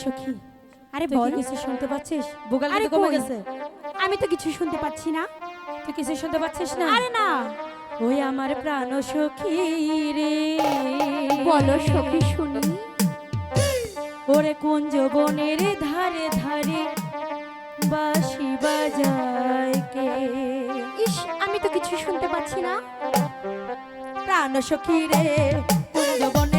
সখী, আরে তুই বল। কি কিছু শুনতে পাচ্ছিস? ভোকাল আরে কিন্তু কমে কই? গেছে। আমি তো কিছু শুনতে পাচ্ছি না। তুই কিছু শুনতে পাচ্ছিস না? আরে না। ওই আমার প্রাণ সখী রে, বলো সখী শুনি। ওরে কুঞ্জ বনের ধারে ধারে বাঁশি বাজায় কে? ইস, আমি তো কিছু শুনতে পাচ্ছি না। প্রাণ সখী রে, কুঞ্জ বনের